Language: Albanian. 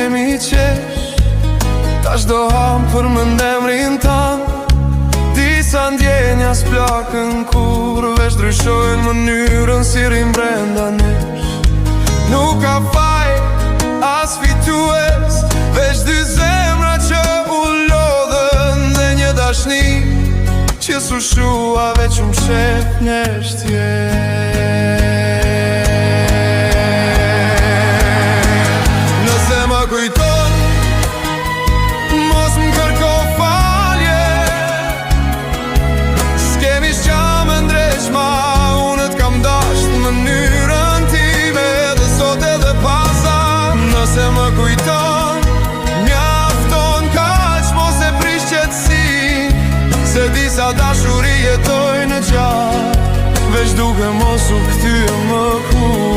kemi qesh, tash do ham për mëndemrin tanë. Disa ndjenja s'plakën kur veç ndryshojnë mënyrën si rrim brenda nesh. Nuk ka faj as fitues, veç dy zemra që u lodhën dhe një dashni që s'u shua veç u mshef njeshtje. Nëse më kujton, mos më kërko falje, s'kemi shqa më ndreshma, unë t'kam dasht mënyrën time edhe sot edhe pasa. Nëse më kujton, mjafton kaq mos e prish qetësi, se disa dashuri jetoj në gjatë, veç duke mos u kthye më kur.